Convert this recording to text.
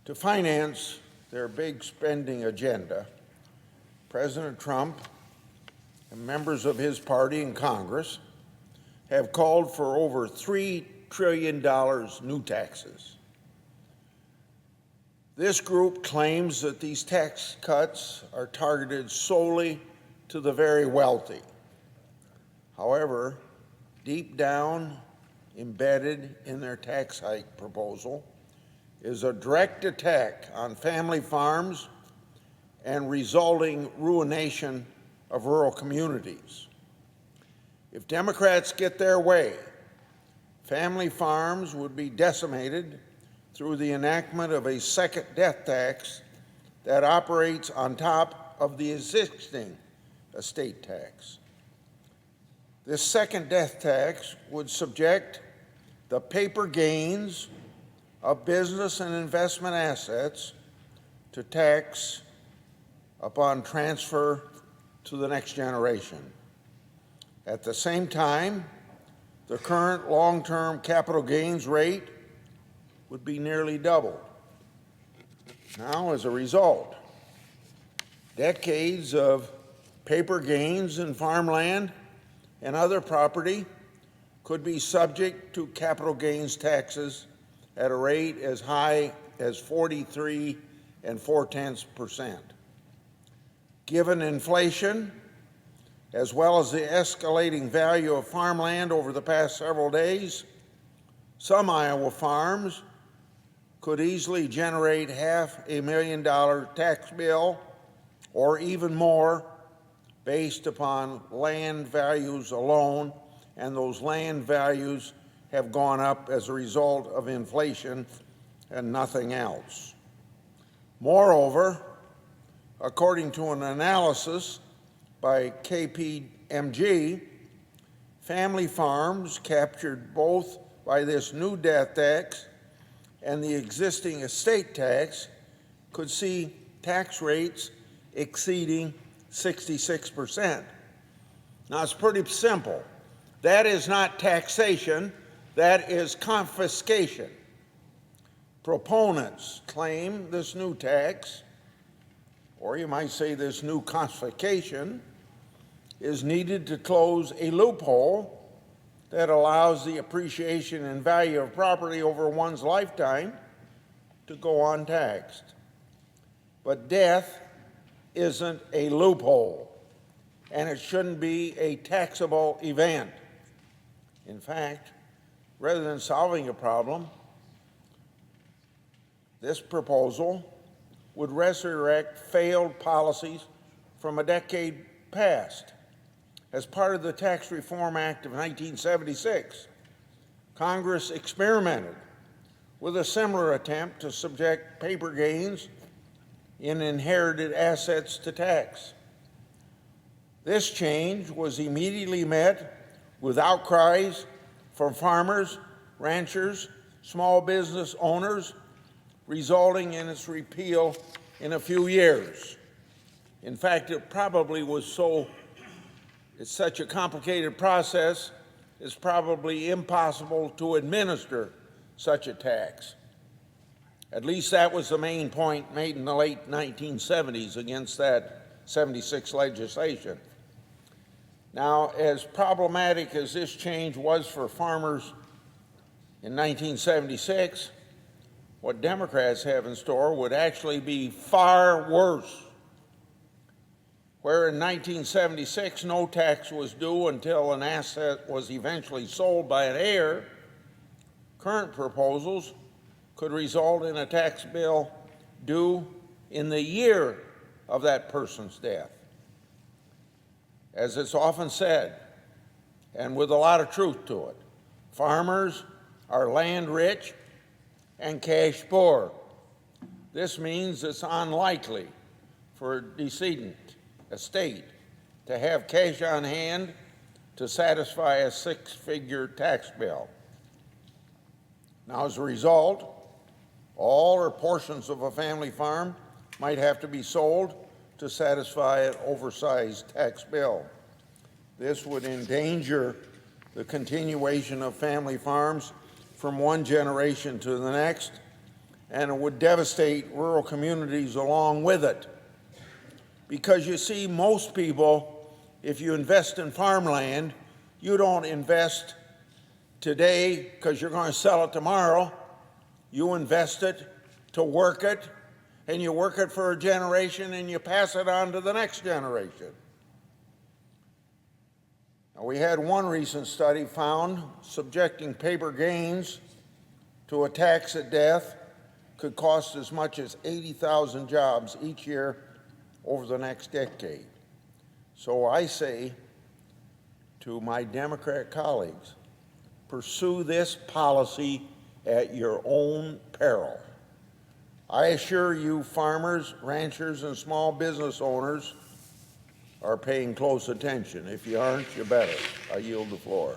To finance their big spending agenda, President Trump and members of his party in Congress have called for over $3 trillion new taxes. This group claims that these tax cuts are targeted solely to the very wealthy. However, deep down, embedded in their tax hike proposal, is a direct attack on family farms and resulting ruination of rural communities. If Democrats get their way, family farms would be decimated through the enactment of a second death tax that operates on top of the existing estate tax. This second death tax would subject the paper gains of business and investment assets to tax upon transfer to the next generation. At the same time, the current long-term capital gains rate would be nearly doubled. Now, as a result, decades of paper gains in farmland and other property could be subject to capital gains taxes at a rate as high as 43 4/10%. Given inflation, as well as the escalating value of farmland over the past several days, some Iowa farms could easily generate $500,000 tax bill or even more based upon land values alone, and those land values have gone up as a result of inflation and nothing else. Moreover, according to an analysis by KPMG, family farms captured both by this new death tax and the existing estate tax could see tax rates exceeding 66%. Now, it's pretty simple. That is not taxation, that is confiscation. Proponents claim this new tax, or you might say this new confiscation, is needed to close a loophole that allows the appreciation and value of property over one's lifetime to go untaxed. But death isn't a loophole, and it shouldn't be a taxable event. In fact, rather than solving a problem, this proposal would resurrect failed policies from a decade past. As part of the Tax Reform Act of 1976, Congress experimented with a similar attempt to subject paper gains in inherited assets to tax. This change was immediately met with outcries from farmers, ranchers, small business owners, resulting in its repeal in a few years. In fact, it probably was it's such a complicated process, it's probably impossible to administer such a tax. At least that was the main point made in the late 1970s against that 76 legislation. Now, as problematic as this change was for farmers in 1976, what Democrats have in store would actually be far worse. Where in 1976 no tax was due until an asset was eventually sold by an heir, current proposals could result in a tax bill due in the year of that person's death. As it's often said, and with a lot of truth to it, farmers are land rich and cash poor. This means it's unlikely for a decedent estate to have cash on hand to satisfy a six-figure tax bill. Now, as a result, all or portions of a family farm might have to be sold to satisfy an oversized tax bill. This would endanger the continuation of family farms from one generation to the next and it would devastate rural communities along with it. Because you see, most people, if you invest in farmland, you don't invest today because you're going to sell it tomorrow. You invest it to work it, and you work it for a generation, and you pass it on to the next generation. Now, we had one recent study found subjecting paper gains to a tax at death could cost as much as 80,000 jobs each year over the next decade. So I say to my Democrat colleagues, pursue this policy at your own peril. I assure you, farmers, ranchers, and small business owners are paying close attention. If you aren't, you better. I yield the floor.